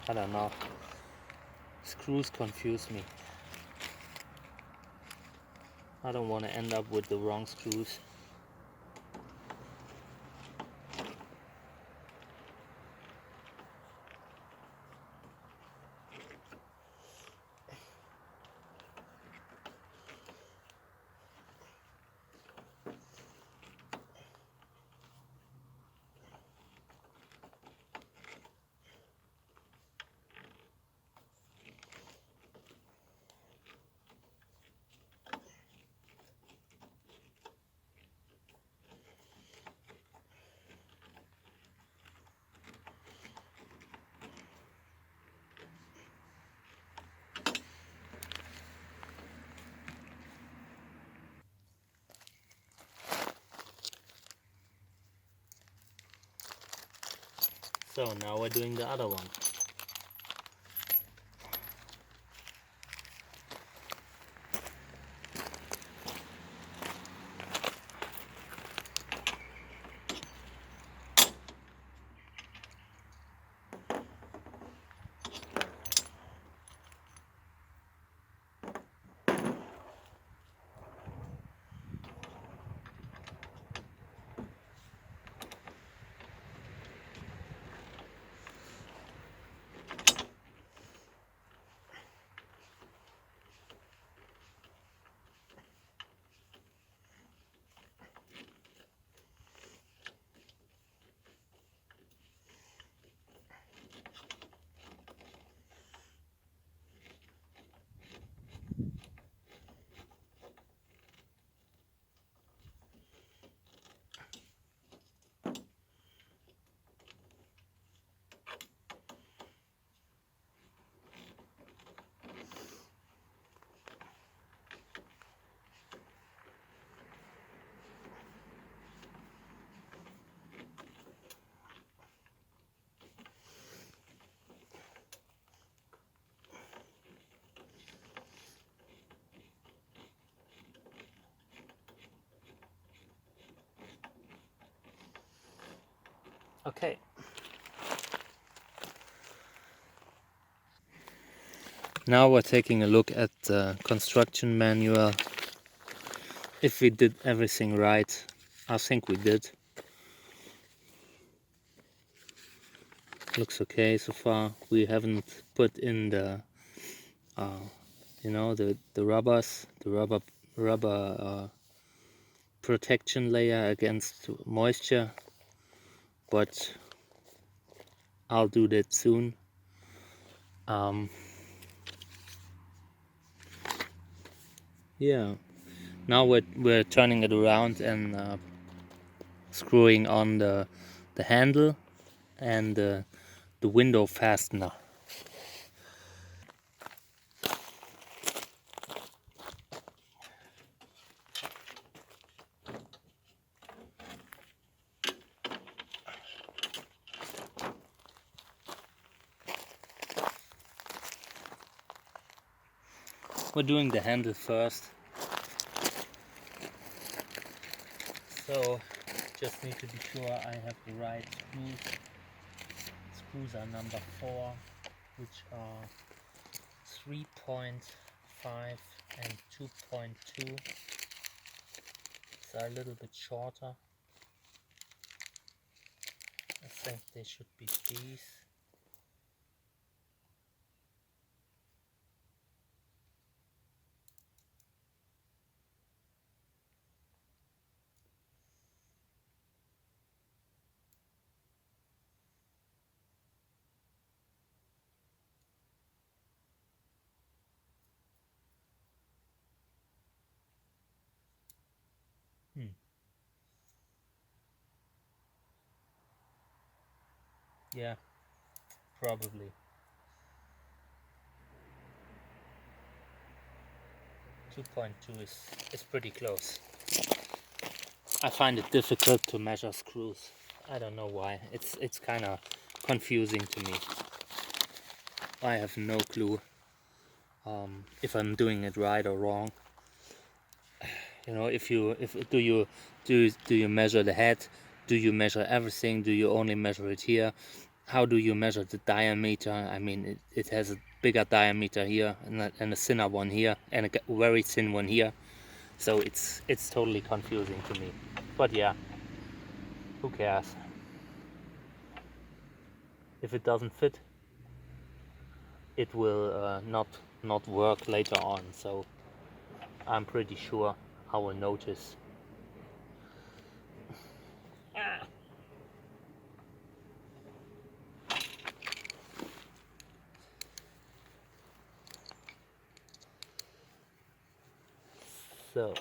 I don't know. Screws confuse me. I don't want to end up with the wrong screws. So now we're doing the other one. Okay. Now we're taking a look at the construction manual. If we did everything right. I think we did. Looks okay so far. We haven't put in the the rubbers, the rubber protection layer against moisture, but I'll do that soon. Yeah, now we're turning it around and screwing on the handle and the window fastener. We're doing the handle first. So just need to be sure I have the right screws. Screws are number 4, which are 3.5 and 2.2. These are a little bit shorter. I think they should be these. Yeah, probably. 2.2 is pretty close. I find it difficult to measure screws. I don't know why. It's kind of confusing to me. I have no clue if I'm doing it right or wrong. You know, do you measure the head? Do you measure everything? Do you only measure it here? how do you measure the diameter? I mean, it has a bigger diameter here and a thinner one here and a very thin one here. So it's totally confusing to me. But yeah, who cares? If it doesn't fit, it will not work later on. So I'm pretty sure I will notice. So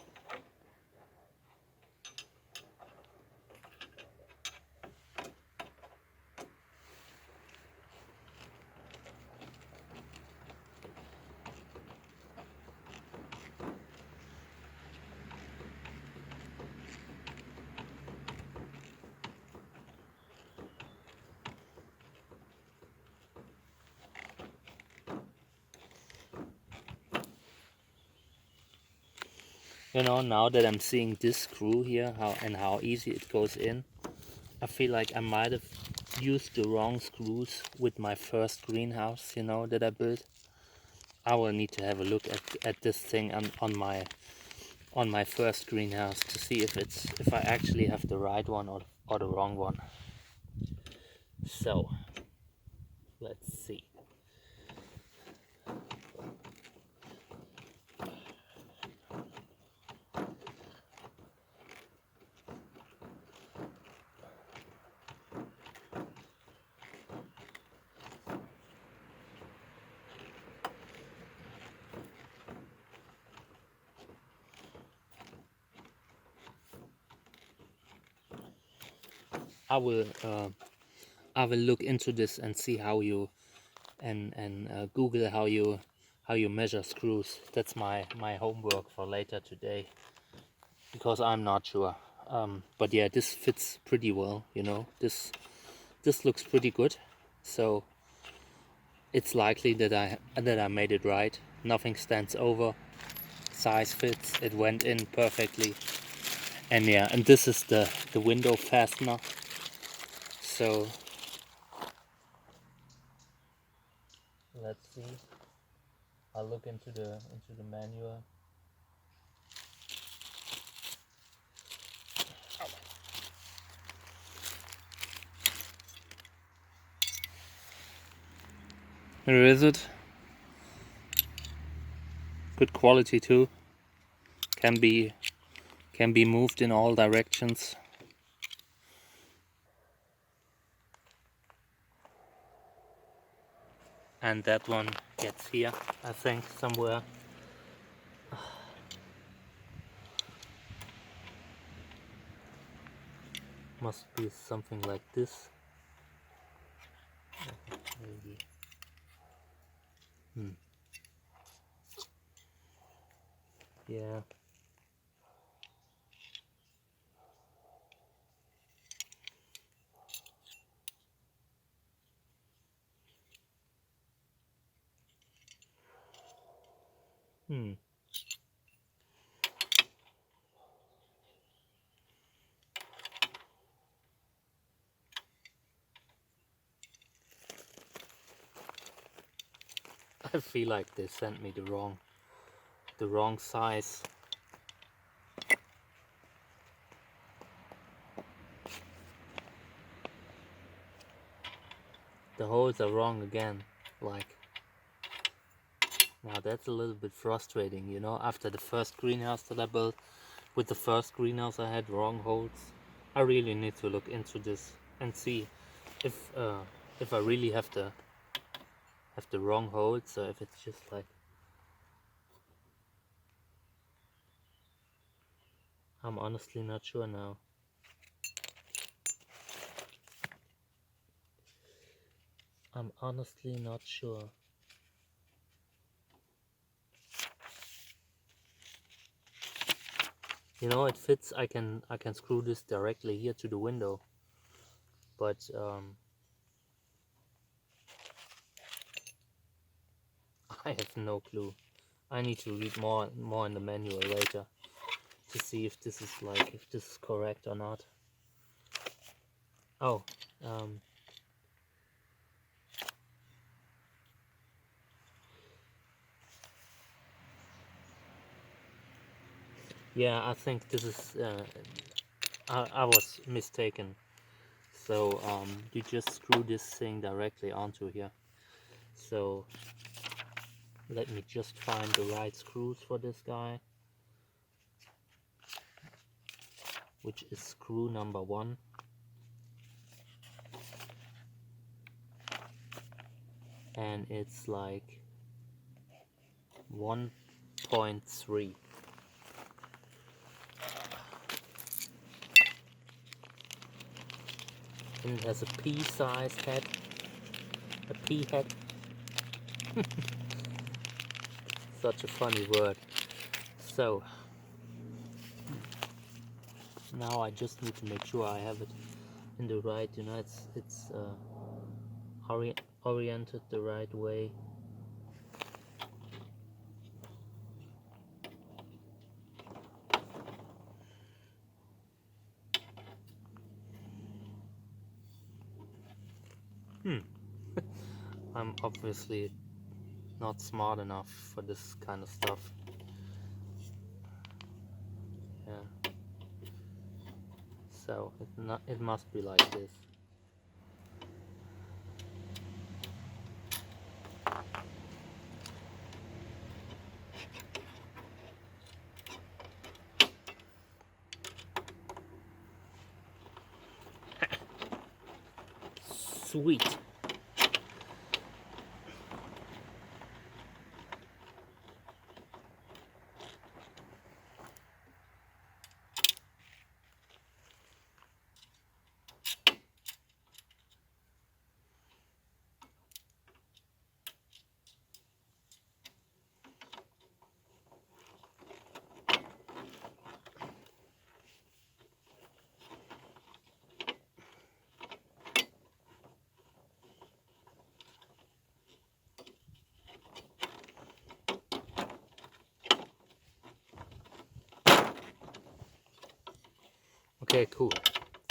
you know, now that I'm seeing this screw here, how easy it goes in, I feel like I might have used the wrong screws with my first greenhouse, you know, that I built. I will need to have a look at this thing on my first greenhouse to see if I actually have the right one or the wrong one. So let's see. I will look into this and see how you and Google how you measure screws. That's my homework for later today, because I'm not sure. But yeah, this fits pretty well. You know, this looks pretty good. So it's likely that I made it right. Nothing stands over. Size fits. It went in perfectly. And yeah, and this is the window fastener. So let's see. I'll look into the manual. Here is it. Good quality too. Can be moved in all directions. And that one gets here, I think, somewhere. Must be something like this. Maybe. Yeah. I feel like they sent me the wrong size. The holes are wrong again. Like, now that's a little bit frustrating, you know. After the first greenhouse that I built, with the first greenhouse I had wrong holes. I really need to look into this and see if I really have the wrong holes, or if it's just like, I'm honestly not sure now. I'm honestly not sure. You know, it fits. I can screw this directly here to the window, but I have no clue. I need to read more in the manual later to see if this is correct or not. Oh, Yeah, I think this is, I was mistaken. So you just screw this thing directly onto here. So let me just find the right screws for this guy, which is screw number 1. And it's like 1.3. And it has a pea-sized head, a pea head. Such a funny word. So now I just need to make sure I have it in the right, you know, it's oriented the right way. I'm obviously not smart enough for this kind of stuff. Yeah. So it must be like this. Sweet. Okay, cool.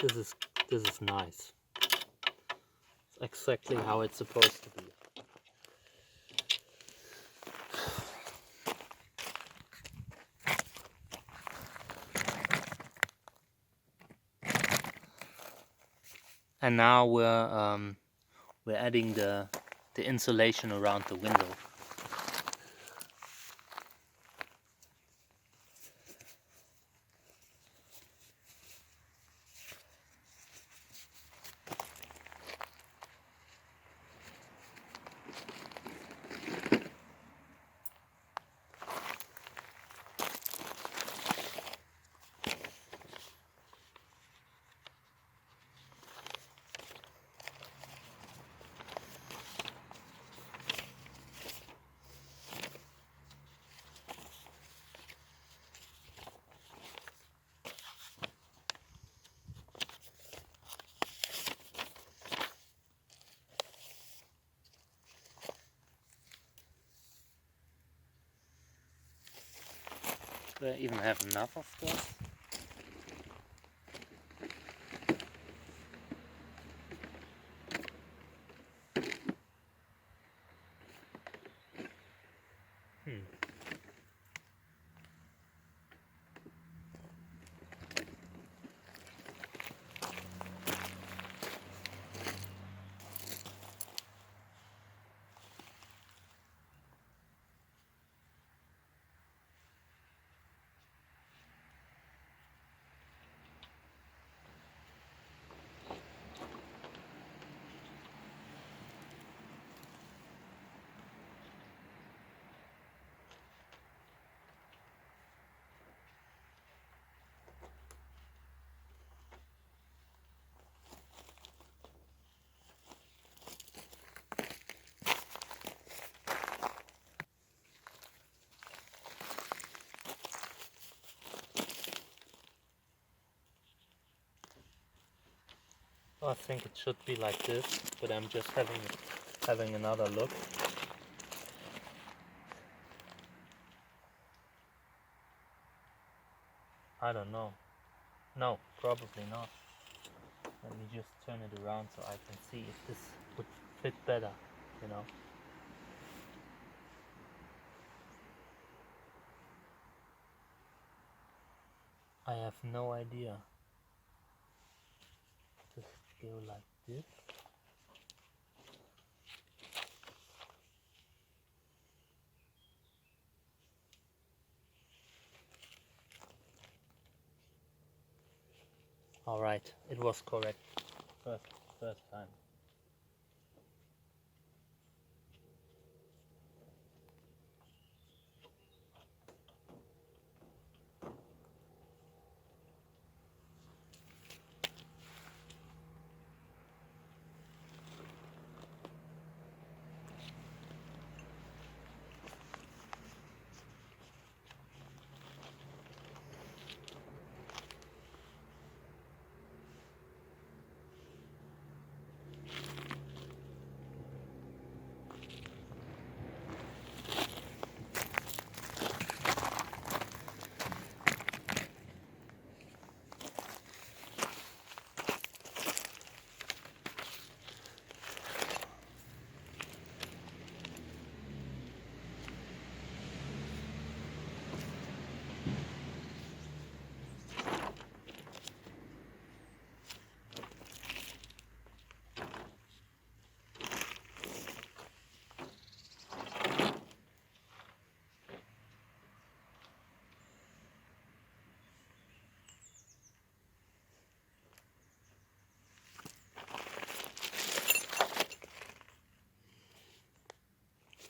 This is nice. It's exactly how it's supposed to be. And now we're adding the insulation around the window. Do I even have enough of this? I think it should be like this, but I'm just having another look. I don't know. No, probably not. Let me just turn it around so I can see if this would fit better, you know. I have no idea. Just go like this. Alright, it was correct. First time.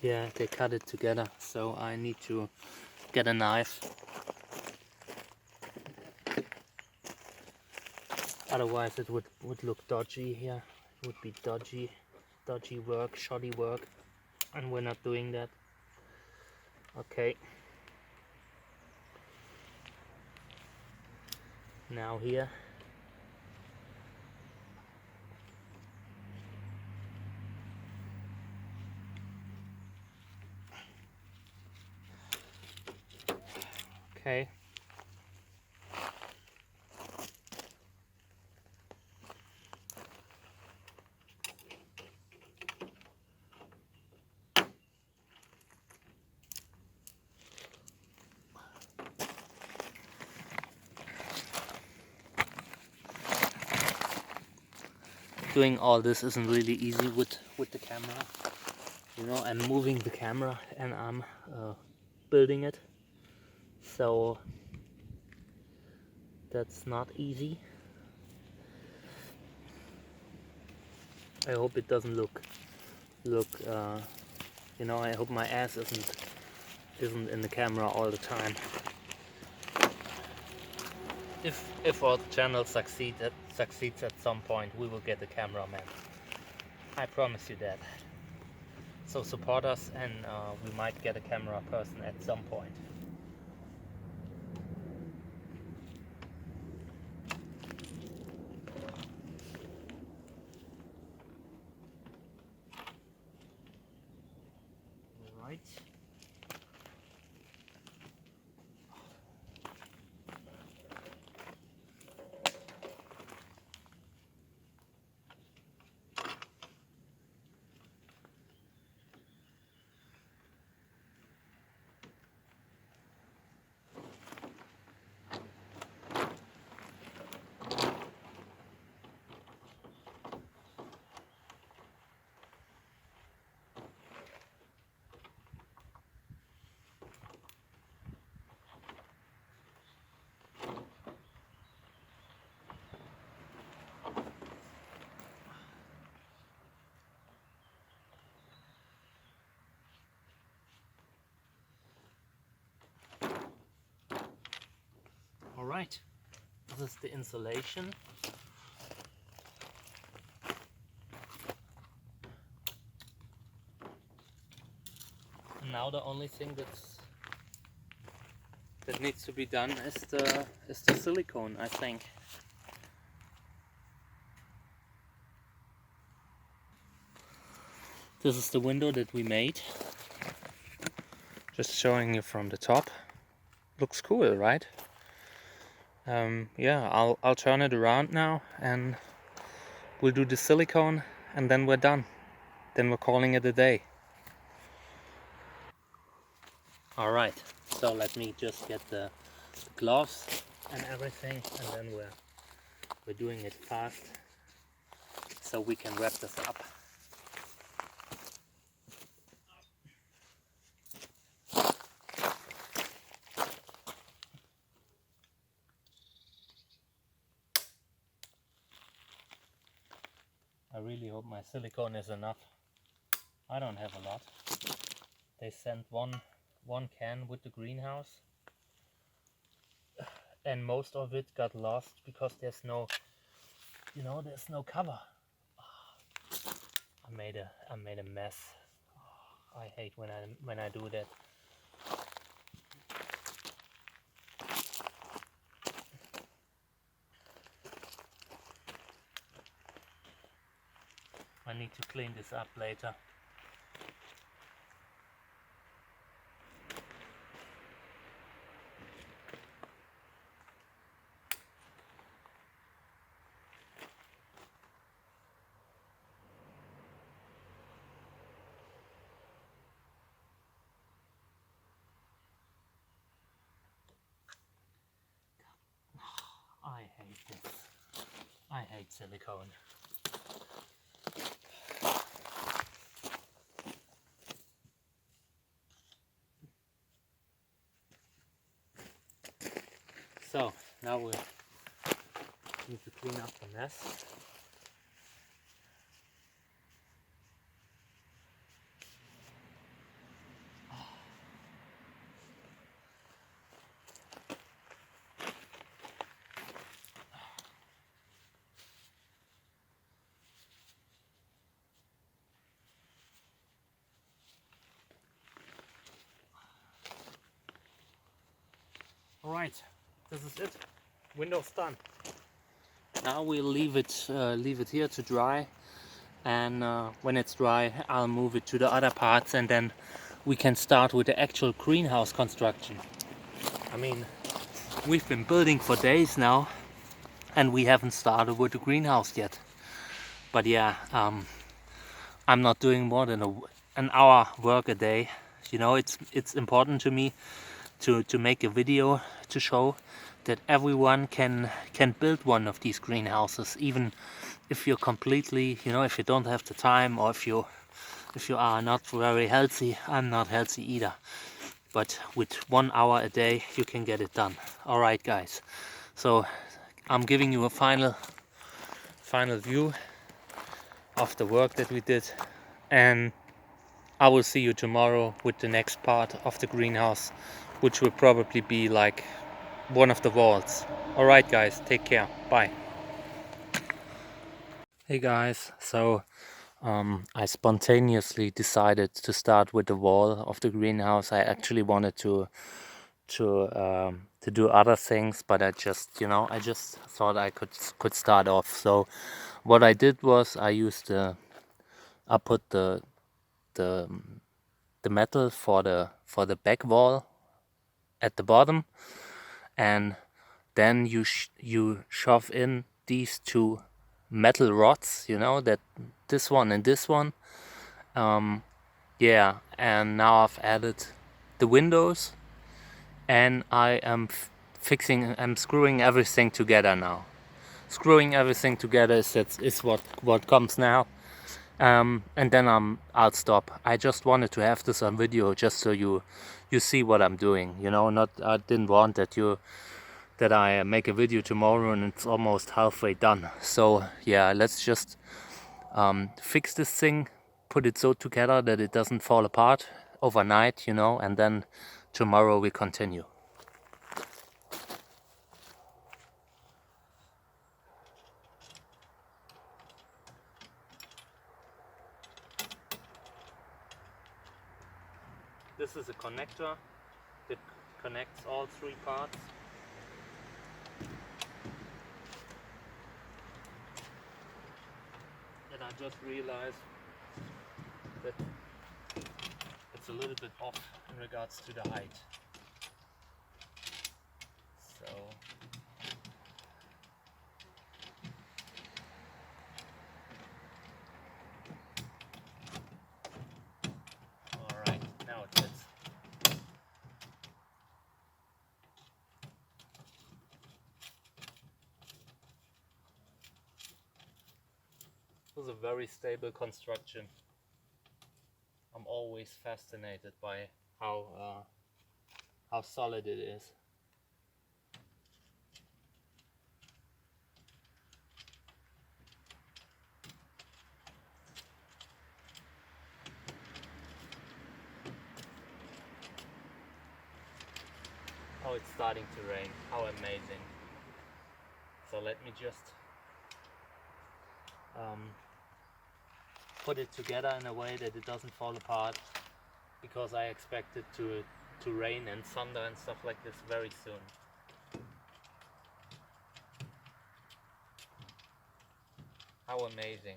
Yeah, they cut it together, so I need to get a knife. Otherwise it would look dodgy here. It would be dodgy work, shoddy work, and we're not doing that. Okay. Now here. Okay. Doing all this isn't really easy with the camera. You know, I'm moving the camera and I'm building it, so that's not easy. I hope it doesn't look you know, I hope my ass isn't in the camera all the time. If our channel succeeds at some point, we will get a cameraman. I promise you that. So support us, and we might get a camera person at some point. Right. Alright, this is the insulation. And now the only thing that needs to be done is the silicone, I think. This is the window that we made. Just showing you from the top. Looks cool, right? Yeah, I'll turn it around now and we'll do the silicone and then we're done. Then we're calling it a day. Alright, so let me just get the gloves and everything, and then we're doing it fast so we can wrap this up. I really hope my silicone is enough. I don't have a lot. They sent one can with the greenhouse, and most of it got lost because there's no, there's no cover. I made a mess. I hate when I do that. I need to clean this up later. I hate this. I hate silicone. So now we need to clean up the mess. Alright, this is it. Window's done. Now we'll leave it here to dry, and when it's dry I'll move it to the other parts, and then we can start with the actual greenhouse construction. I mean, we've been building for days now and we haven't started with the greenhouse yet. But yeah, I'm not doing more than an hour work a day. It's important to me to make a video to show that everyone can build one of these greenhouses, even if you're completely, if you don't have the time, or if you are not very healthy. I'm not healthy either, but with 1 hour a day you can get it done. All right, guys, so I'm giving you a final view of the work that we did, and I will see you tomorrow with the next part of the greenhouse, which will probably be like one of the walls. Alright guys, take care, bye. Hey guys, so I spontaneously decided to start with the wall of the greenhouse. I actually wanted to do other things, but I just thought I could start off. So what I did was I put the metal for the back wall at the bottom, and then you shove in these two metal rods, that this one and this one. Yeah, and now I've added the windows, and I am I'm screwing everything together now. Screwing everything together is what comes now. And then I'll stop. I just wanted to have this on video, just so you see what I'm doing. I didn't want that I make a video tomorrow and it's almost halfway done. So yeah, let's just fix this thing, put it so together that it doesn't fall apart overnight, and then tomorrow we continue. This is a connector that connects all three parts. And I just realized that it's a little bit off in regards to the height. So alright, now it fits. a very stable construction. I'm always fascinated by how solid it is. Oh, it's starting to rain. How amazing. So let me just put it together in a way that it doesn't fall apart, because I expect it to rain and thunder and stuff like this very soon. How amazing.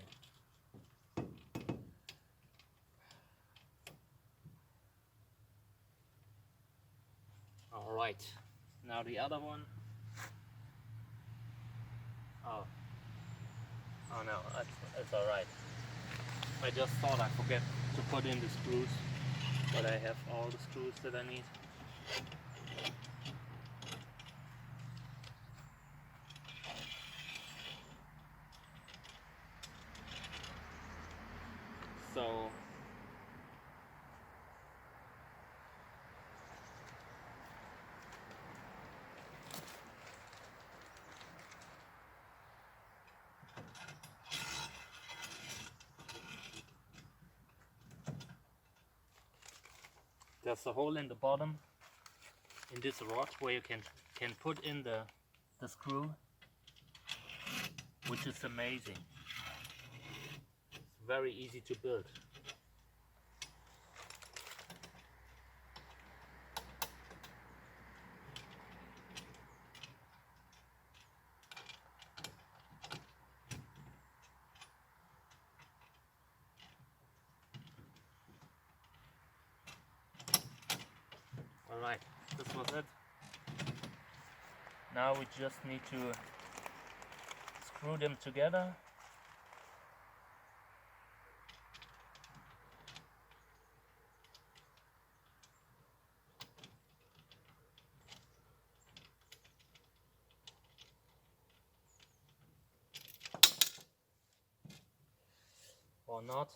Alright, now the other one. Oh no, that's alright. I just thought I forget to put in the screws, but I have all the screws that I need. So there's a hole in the bottom in this rod where you can put in the screw, which is amazing. It's very easy to build. Alright, this was it. Now we just need to screw them together. Or not.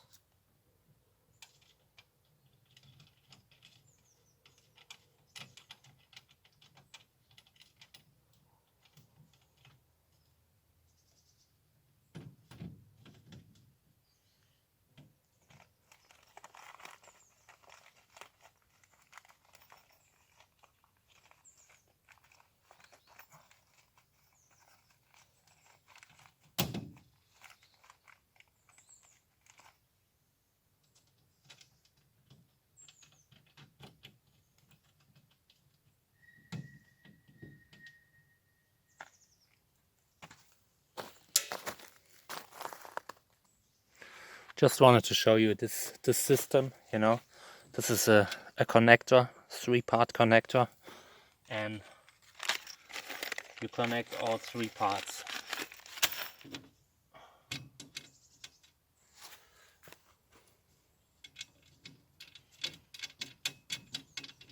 Just wanted to show you this system, you know. This is a connector, 3-part connector, and you connect all 3 parts.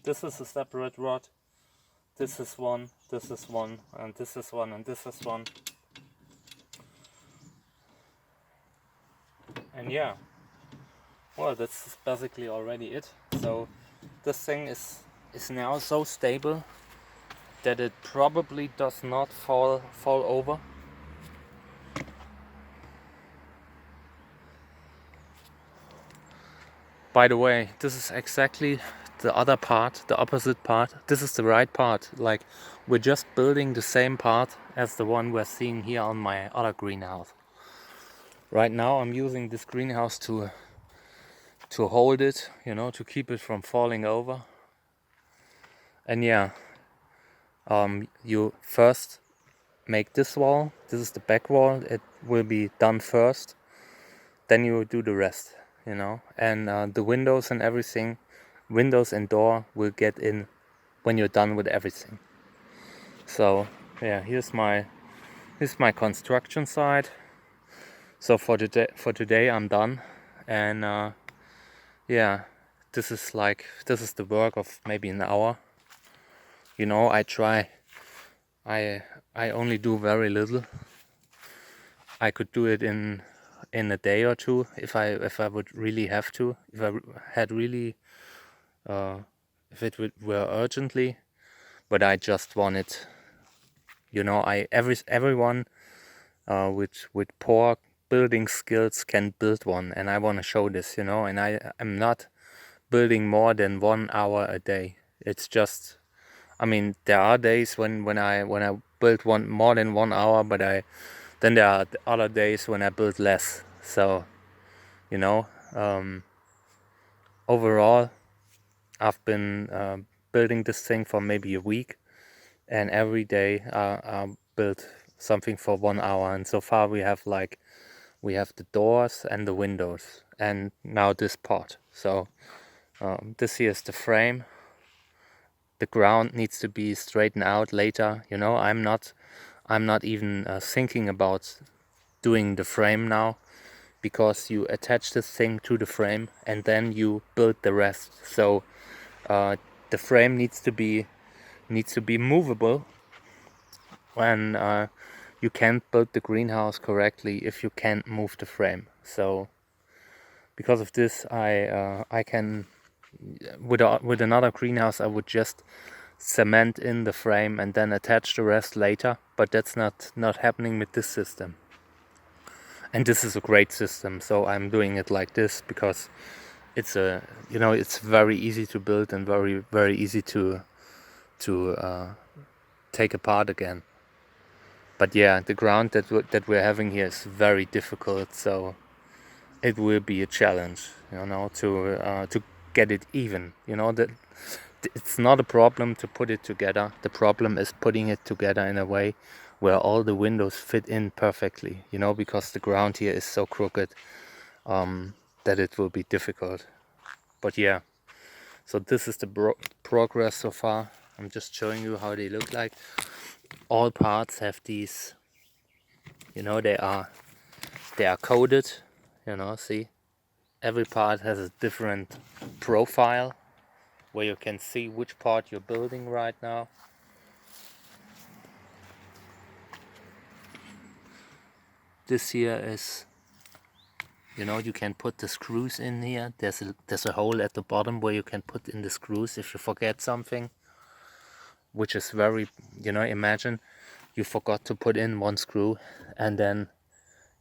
This is a separate rod. This is one, this is one, and this is one, and this is one. And yeah, well, that's basically already it. So this thing is now so stable that it probably does not fall over. By the way, this is exactly the other part, the opposite part. This is the right part. Like, we're just building the same part as the one we're seeing here on my other greenhouse. Right now I'm using this greenhouse to hold it, you know, to keep it from falling over. And yeah, you first make this wall. This is the back wall. It will be done first. Then you do the rest, you know. And the windows and everything, windows and door will get in when you're done with everything. So yeah, here's my construction site. So for today I'm done, and yeah, this is the work of maybe an hour. You know, I only do very little. I could do it in in a day or two if I would really have to, if I had really if it were urgently. But I just want it, you know, everyone with poor building skills can build one, and I want to show this, you know. And I'm not building more than 1 hour a day. It's just, I mean, there are days when I build more than 1 hour, but then there are other days when I build less. So, you know, overall, I've been building this thing for maybe a week, and every day I build something for 1 hour. And so far we have the doors and the windows, and now this part. So this here is the frame. The ground needs to be straightened out later. You know, I'm not even thinking about doing the frame now, because you attach this thing to the frame and then you build the rest. So the frame needs to be movable, and you can't build the greenhouse correctly if you can't move the frame. So because of this, I can, with another greenhouse, I would just cement in the frame and then attach the rest later, but that's not happening with this system. And this is a great system, so I'm doing it like this because it's it's very easy to build and very, very easy to take apart again. But yeah, the ground that we're having here is very difficult, so it will be a challenge, you know, to get it even. You know, that it's not a problem to put it together. The problem is putting it together in a way where all the windows fit in perfectly, you know, because the ground here is so crooked that it will be difficult. But yeah, so this is the progress so far. I'm just showing you how they look like. All parts have these, you know, they are coated, you know, see? Every part has a different profile where you can see which part you're building right now. This here is, you know, you can put the screws in here. There's a hole at the bottom where you can put in the screws if you forget something, which is very, you know, imagine you forgot to put in one screw and then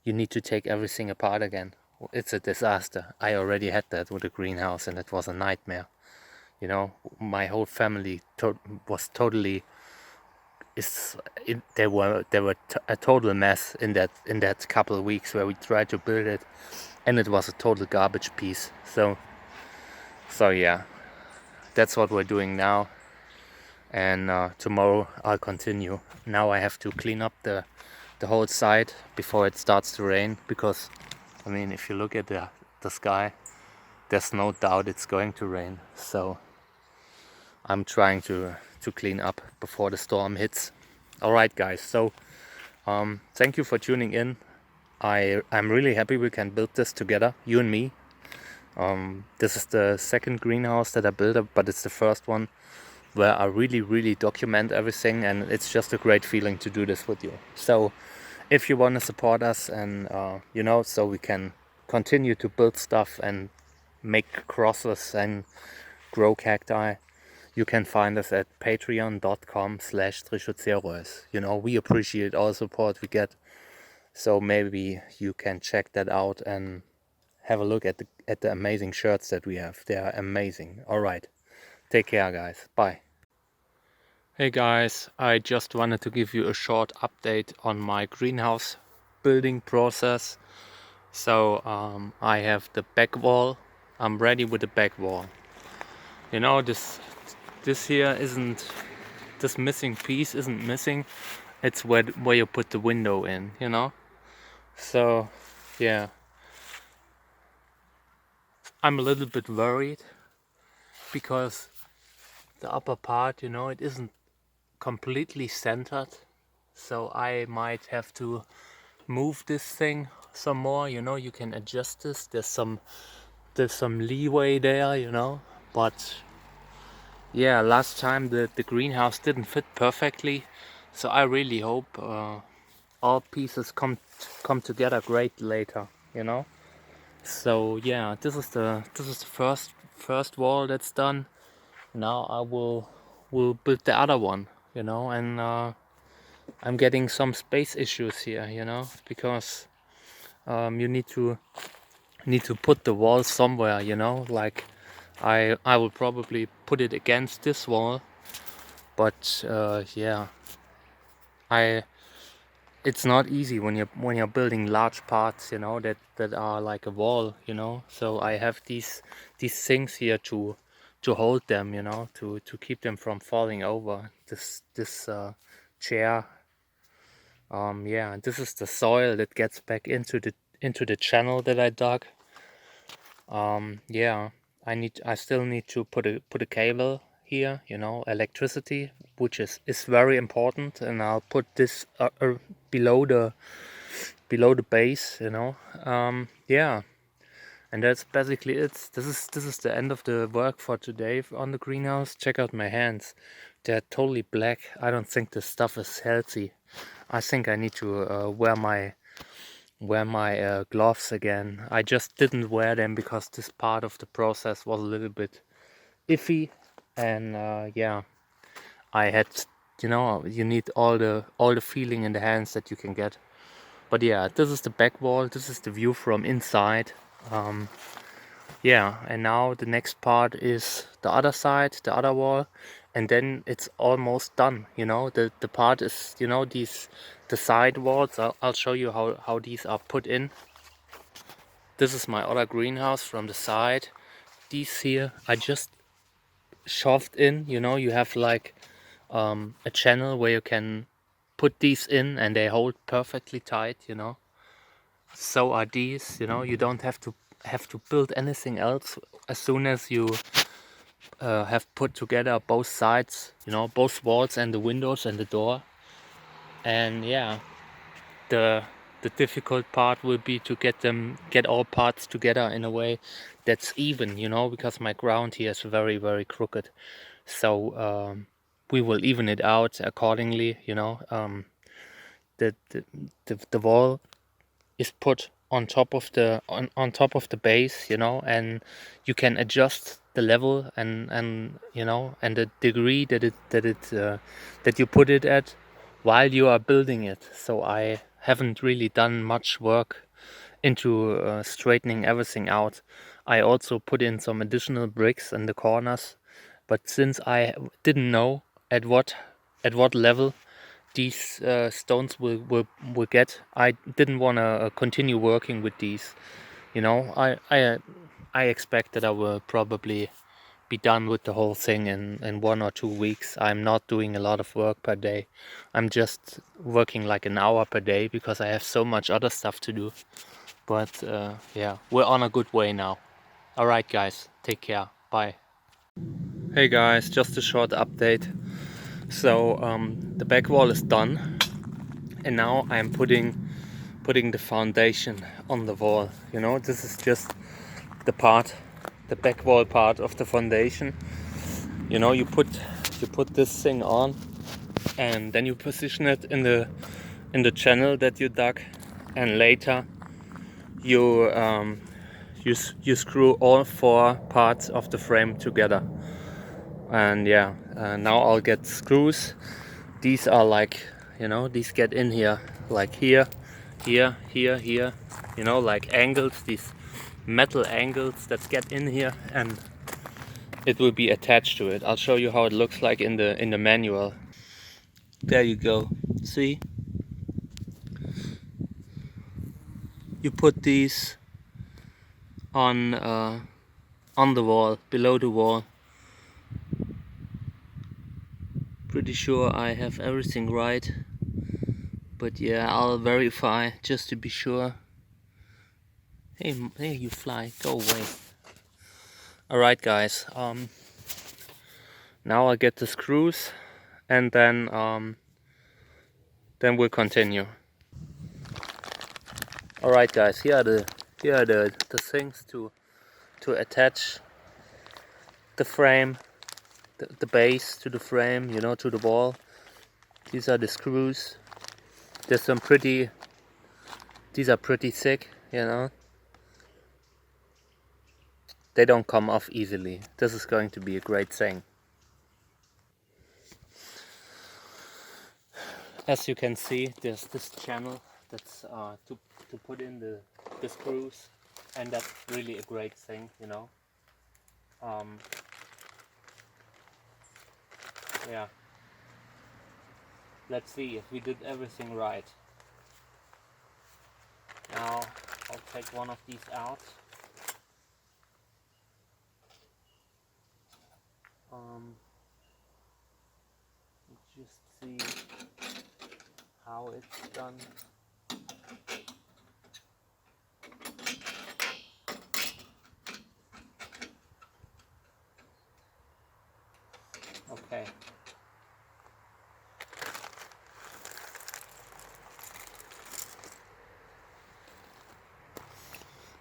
you need to take everything apart again. It's a disaster. I already had that with a greenhouse and it was a nightmare. You know, my whole family was totally, they were a total mess in that couple of weeks where we tried to build it, and it was a total garbage piece. So yeah, that's what we're doing now, and tomorrow I'll continue. Now I have to clean up the whole site before it starts to rain, because I mean, if you look at the sky, there's no doubt it's going to rain. So I'm trying to clean up before the storm hits. Alright guys, so thank you for tuning in. I'm really happy we can build this together, you and me. This is the second greenhouse that I built up, but it's the first one where I really document everything, and it's just a great feeling to do this with you. So if you want to support us, and you know, so we can continue to build stuff and make crosses and grow cacti, you can find us at patreon.com/Trichotzeros. You know, we appreciate all support we get, so maybe you can check that out and have a look at the amazing shirts that we have. They are amazing. Alright, take care guys, bye. Hey guys, I just wanted to give you a short update on my greenhouse building process. So I have the back wall. I'm ready with the back wall. You know, this here isn't, this missing piece isn't missing. It's where you put the window in, you know. So yeah, I'm a little bit worried because the upper part, you know, it isn't completely centered. So I might have to move this thing some more, you know. You can adjust this. There's some leeway there, you know. But yeah, last time the greenhouse didn't fit perfectly, so I really hope all pieces come together great later. you know. So yeah, this is the first wall that's done. Now I will build the other one, you know, and I'm getting some space issues here, you know, because you need to put the wall somewhere, you know. Like I will probably put it against this wall, but yeah, it's not easy when you're building large parts, you know, that are like a wall, you know. So I have these things here to hold them, you know, to keep them from falling over. This chair, yeah, this is the soil that gets back into the channel that I dug. Yeah, I still need to put a cable here, you know, electricity, which is very important, and I'll put this below the base, you know. Yeah, and that's basically it. This is the end of the work for today on the greenhouse. Check out my hands, they're totally black. I don't think this stuff is healthy. I think I need to wear my gloves again. I just didn't wear them because this part of the process was a little bit iffy, and yeah, I had, you know, you need all the feeling in the hands that you can get. But yeah, this is the back wall, this is the view from inside. Yeah, and now the next part is the other side, the other wall, and then it's almost done, you know. The part is, you know, the side walls. I'll show you how these are put in. This is my other greenhouse from the side. These here I just shoved in, you know. You have like a channel where you can put these in and they hold perfectly tight, you know. So are these, you know. You don't have to build anything else as soon as you have put together both sides, you know, both walls and the windows and the door. And yeah, the difficult part will be to get all parts together in a way that's even, you know, because my ground here is very, very crooked. So we will even it out accordingly, you know. The wall is put on top of the on top of the base, you know, and you can adjust the level and you know, and the degree that you put it at while you are building it. So I haven't really done much work into straightening everything out. I also put in some additional bricks in the corners, but since I didn't know at what level these stones will get, I didn't want to continue working with these. You know, I expect that I will probably be done with the whole thing in 1 or 2 weeks. I'm not doing a lot of work per day. I'm just working like an hour per day because I have so much other stuff to do. But yeah, we're on a good way now. Alright guys, take care, bye. Hey guys, just a short update. So the back wall is done, and now I'm putting the foundation on the wall. You know, this is just the back wall part of the foundation. You know, you put this thing on, and then you position it in the channel that you dug, and later you you screw all 4 parts of the frame together. And yeah, now I'll get screws. These are like, you know, these get in here, like here, here, here, you know, like angles, these metal angles that get in here, and it will be attached to it. I'll show you how it looks like in the manual. There you go. See? You put these on the wall, below the wall. Pretty sure I have everything right, but yeah, I'll verify just to be sure. Hey, you fly, go away. Alright guys, now I'll get the screws, and then we'll continue. Alright guys, here are the things to attach the frame, the base to the frame, you know, to the wall. These are the screws. These are pretty thick, you know. they don't come off easily. This is going to be a great thing. As you can see, there's this channel that's to put in the screws, and that's really a great thing, you know. Yeah, let's see if we did everything right. Now I'll take one of these out. Just see how it's done. Okay.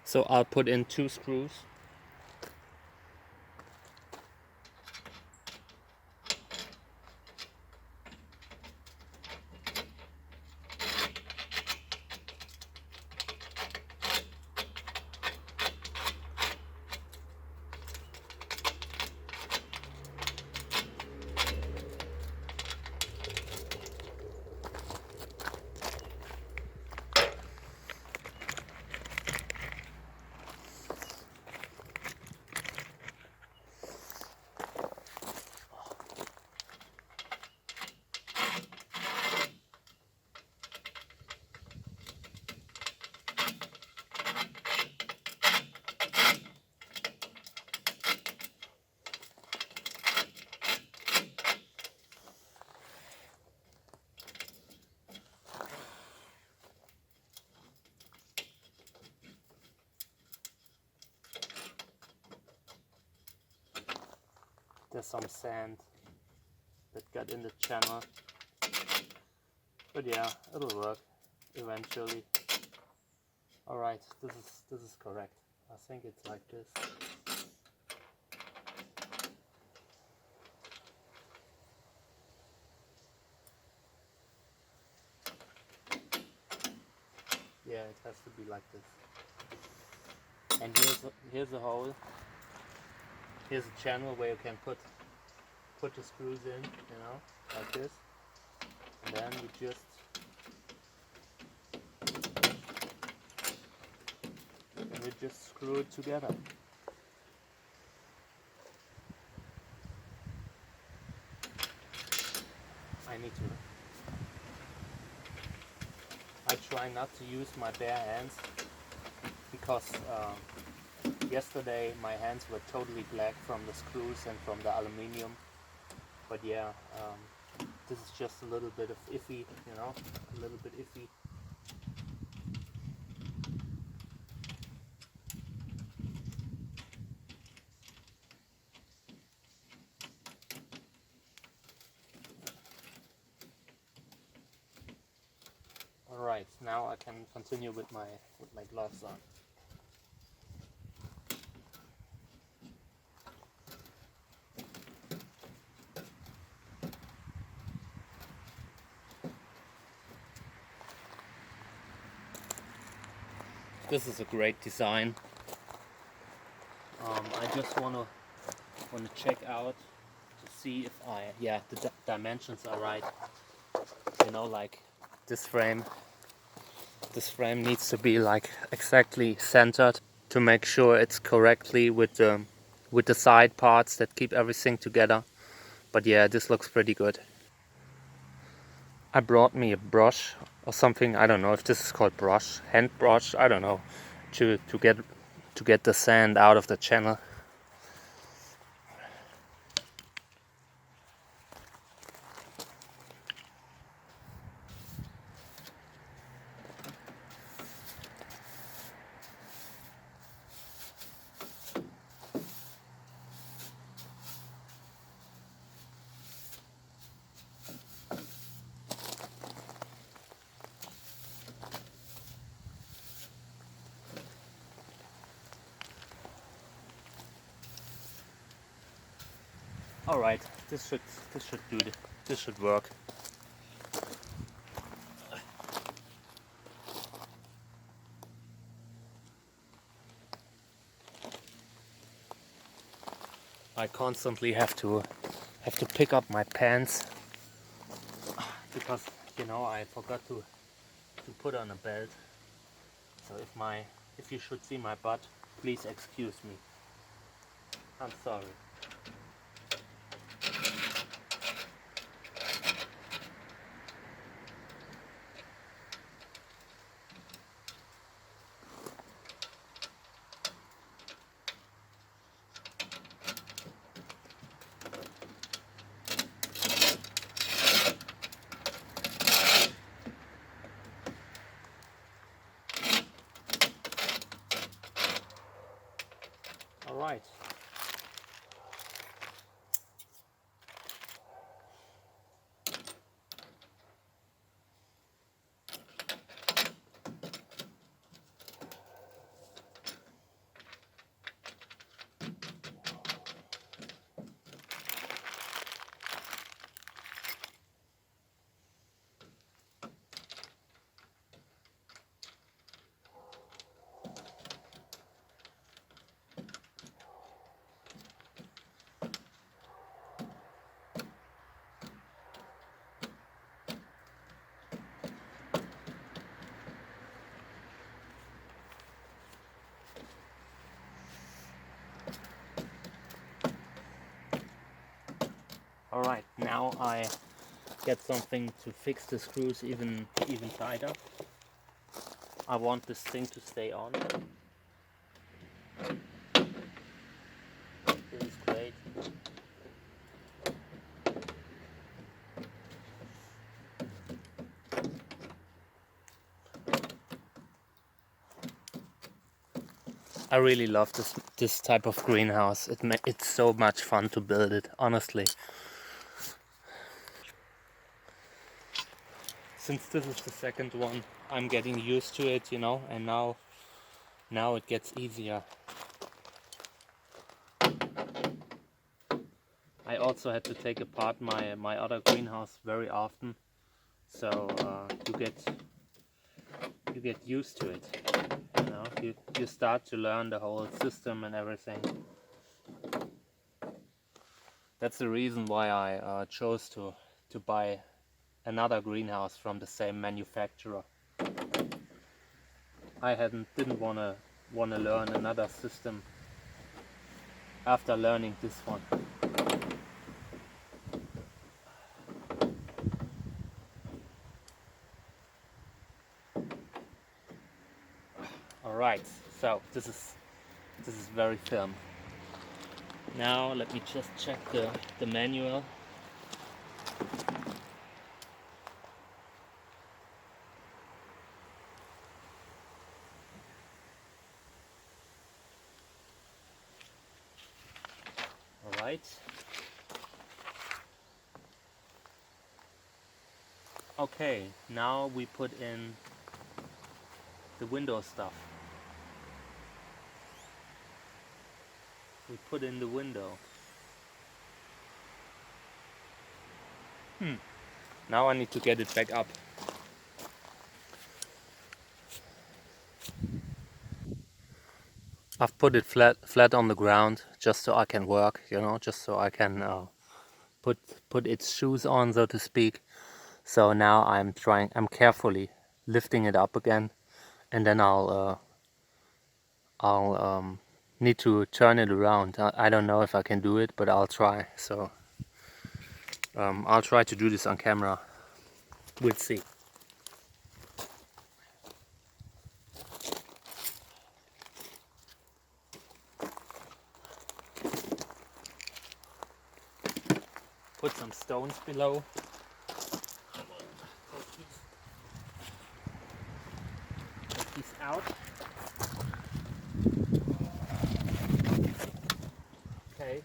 So I'll put in 2 screws. There's some sand that got in the channel, but yeah, it'll work eventually. Alright, this is correct. I think it's like this. Yeah, it has to be like this. And here's a hole. Here's a channel where you can put the screws in, you know, like this. And then you just screw it together. I try not to use my bare hands because yesterday my hands were totally black from the screws and from the aluminium. But yeah, this is just a little bit of iffy, you know, a little bit iffy. Alright, now I can continue with my gloves on. This is a great design. I just wanna check out to see if the dimensions are right. You know, like this frame needs to be like exactly centered to make sure it's correctly with the side parts that keep everything together. But yeah, this looks pretty good. I brought me a brush or something. I don't know if this is called brush, hand brush. I don't know, to get the sand out of the channel. All right, this should work. I constantly have to pick up my pants because, you know, I forgot to put on a belt. So if you should see my butt, please excuse me. I'm sorry. All right. Alright, now I get something to fix the screws even tighter. I want this thing to stay on. This is great. I really love this type of greenhouse. It's so much fun to build it, honestly. Since this is the second one, I'm getting used to it, you know, and now it gets easier. I also had to take apart my other greenhouse very often, so you get used to it. You know, you start to learn the whole system and everything. That's the reason why I chose to buy another greenhouse from the same manufacturer. I didn't wanna learn another system after learning this one. All right, so this is very firm. Now let me just check the manual. All right. Okay, now we put in the window stuff. We put in the window. Now I need to get it back up. I've put it flat on the ground just so I can work, you know, just so I can put its shoes on, so to speak. So now I'm carefully lifting it up again, and then I'll need to turn it around. I don't know if I can do it, but I'll try. So I'll try to do this on camera. We'll see. Put some stones below. Take these out. Okay.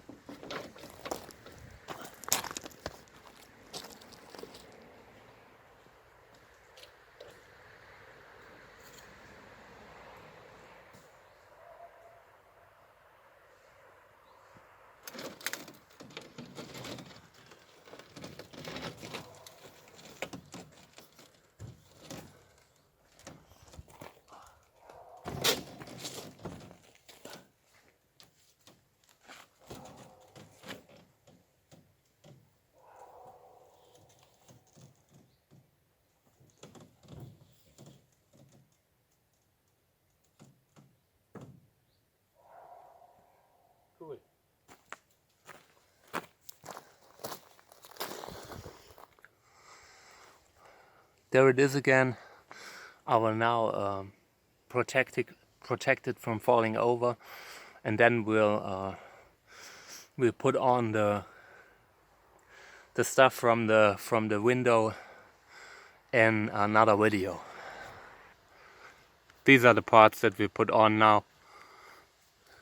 there it is again. I will now protect it from falling over, and then we'll put on the stuff from the window in another video. These are the parts that we put on now.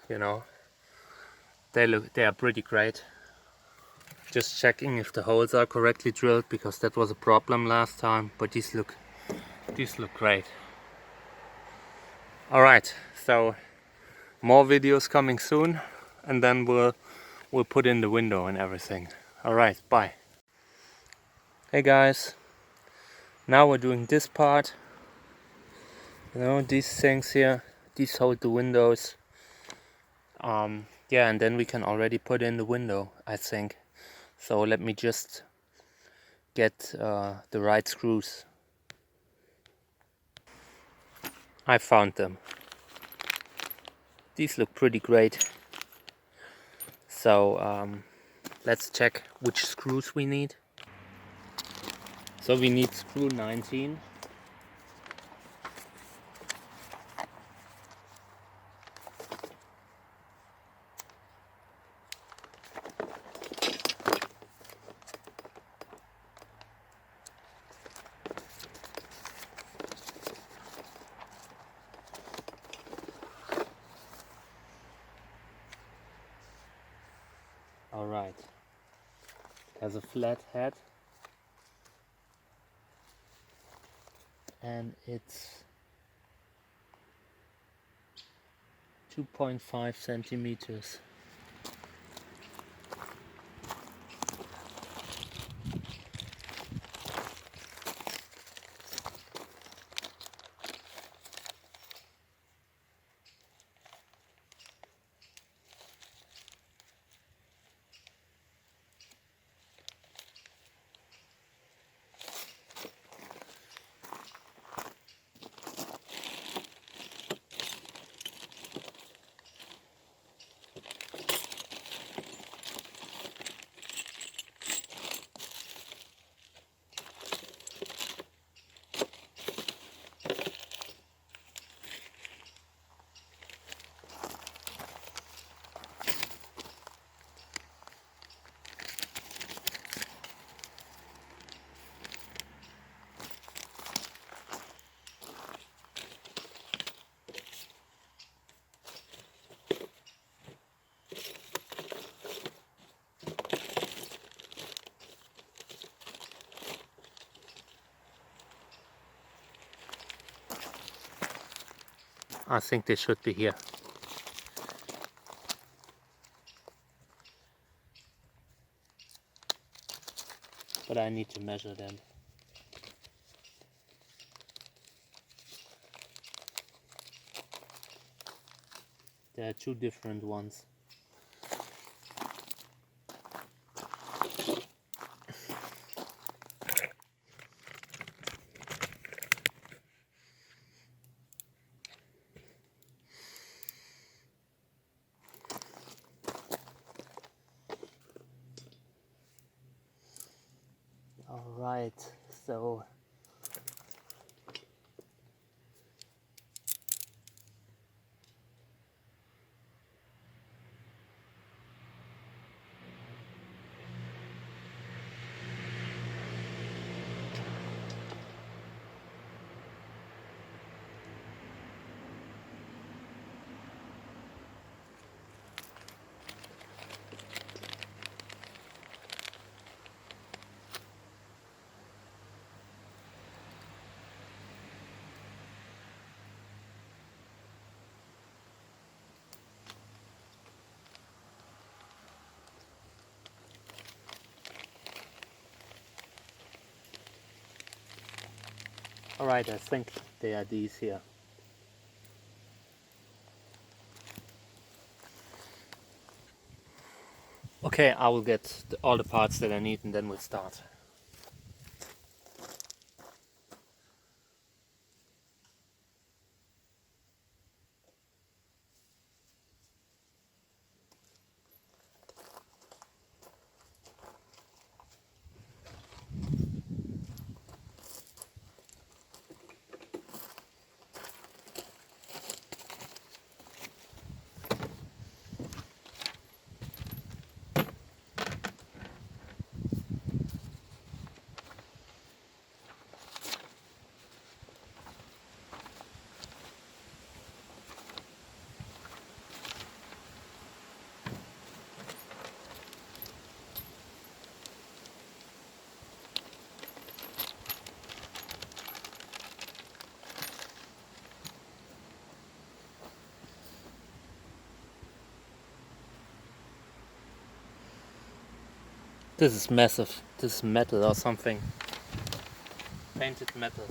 You know, they are pretty great. Just checking if the holes are correctly drilled, because that was a problem last time, but these look great. Alright, so more videos coming soon, and then we'll put in the window and everything. Alright, bye. Hey guys, now we're doing this part. You know, these things here, these hold the windows. Yeah, and then we can already put in the window, I think. So let me just get the right screws. I found them. These look pretty great. So let's check which screws we need. So we need screw 19. Alright, it has a flat head and it's 2.5 centimeters. I think they should be here. But I need to measure them. There are two different ones. Alright, so alright, I think they are these here. Okay, I will get all the parts that I need and then we'll start. This is massive. This is metal or something. Painted metal.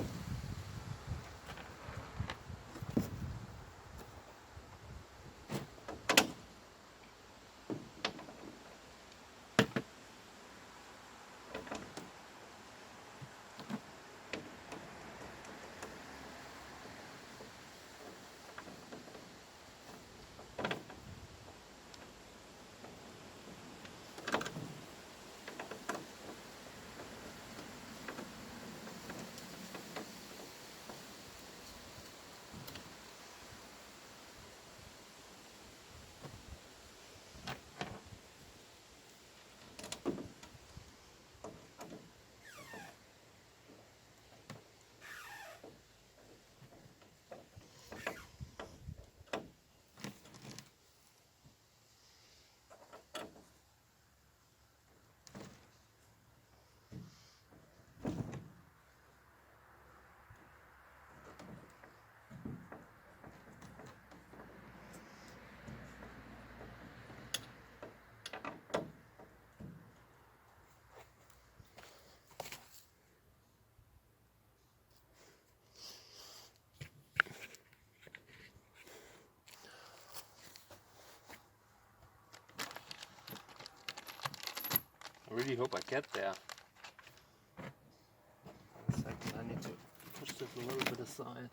I really hope I get there. 1 second, I need to push this a little bit aside.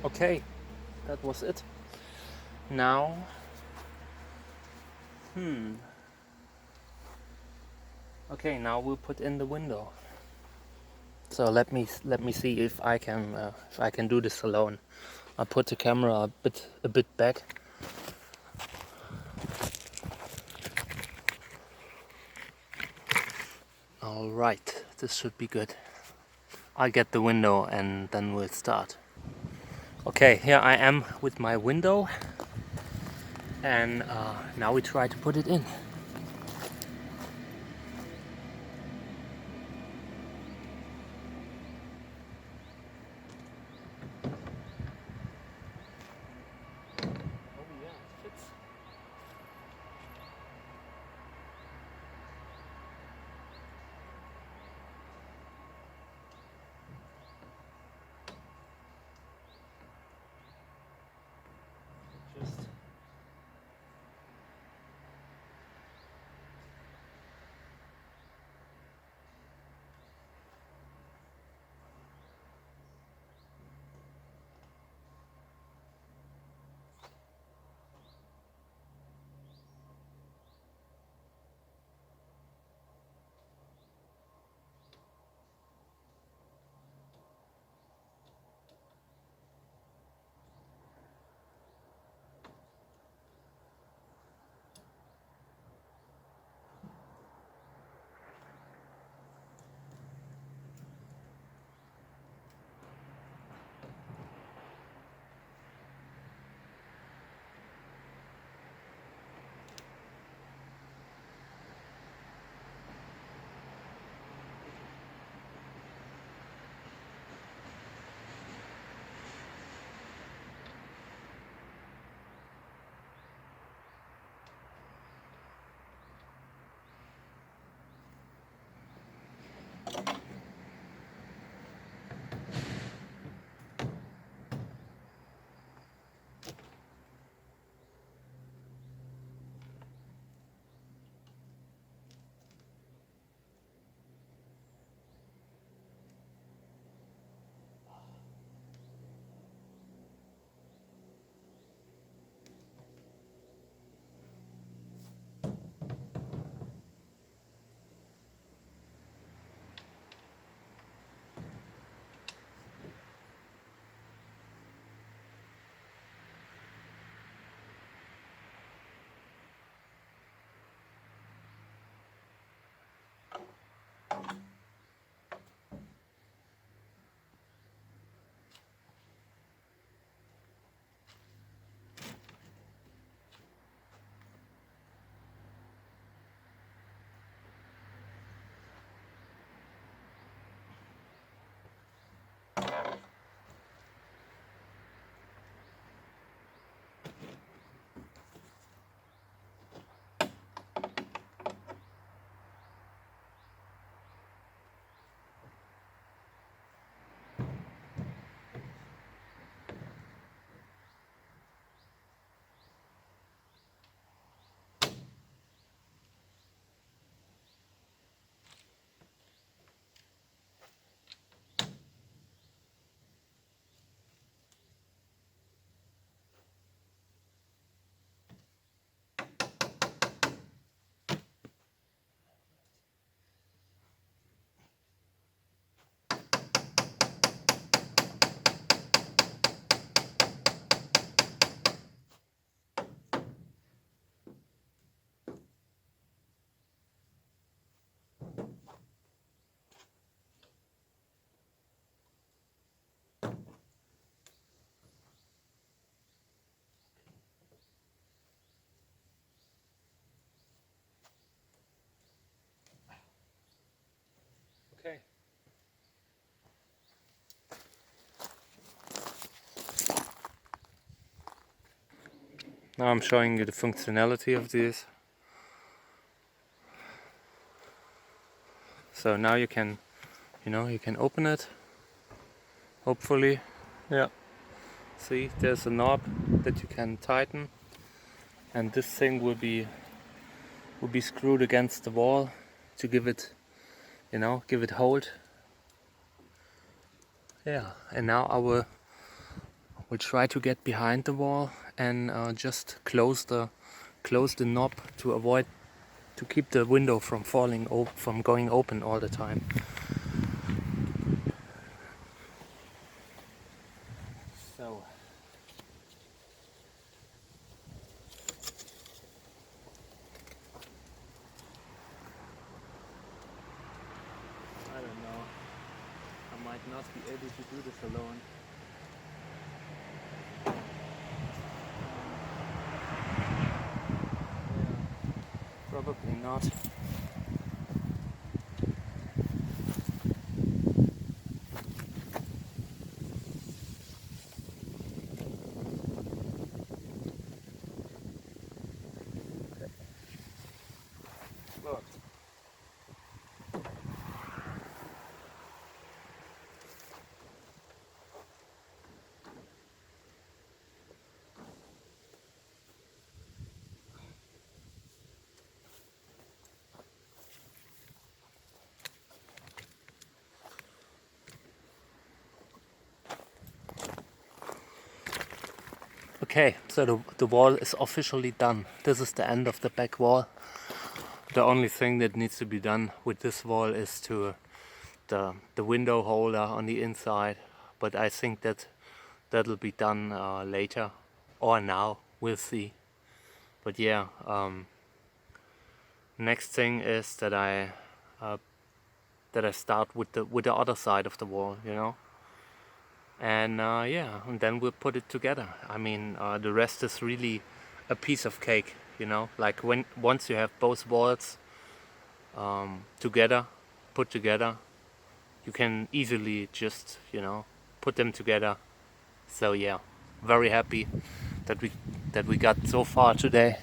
Okay, that was it. Now, okay, now we'll put in the window. So let me see if I can do this alone. I'll put the camera a bit back. All right, this should be good. I'll get the window and then we'll start. Okay, here I am with my window, and now we try to put it in. Okay. Now I'm showing you the functionality of this. So now you can, you can open it. Hopefully, yeah. See, there's a knob that you can tighten, and this thing will be screwed against the wall to give it, give it hold. Yeah, and now I will try to get behind the wall and just close the knob to keep the window from from going open all the time. So I don't know. I might not be able to do this alone. Yeah, probably not. But okay, so the wall is officially done. This is the end of the back wall. The only thing that needs to be done with this wall is to the window holder on the inside, but I think that'll be done later or now. We'll see. But yeah, next thing is that I start with the other side of the wall, and yeah, and then we'll put it together. I mean, the rest is really a piece of cake, like once you have both walls put together, you can easily just put them together. So yeah, very happy that we got so far today.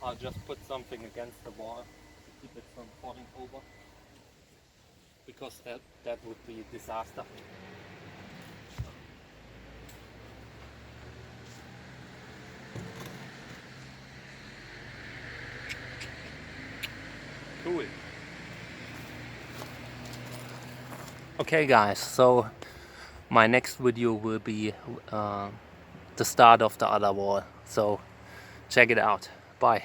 I'll just put something against the wall to keep it from falling over, because that would be a disaster. Cool. Okay guys, so my next video will be the start of the other wall, so check it out. Bye.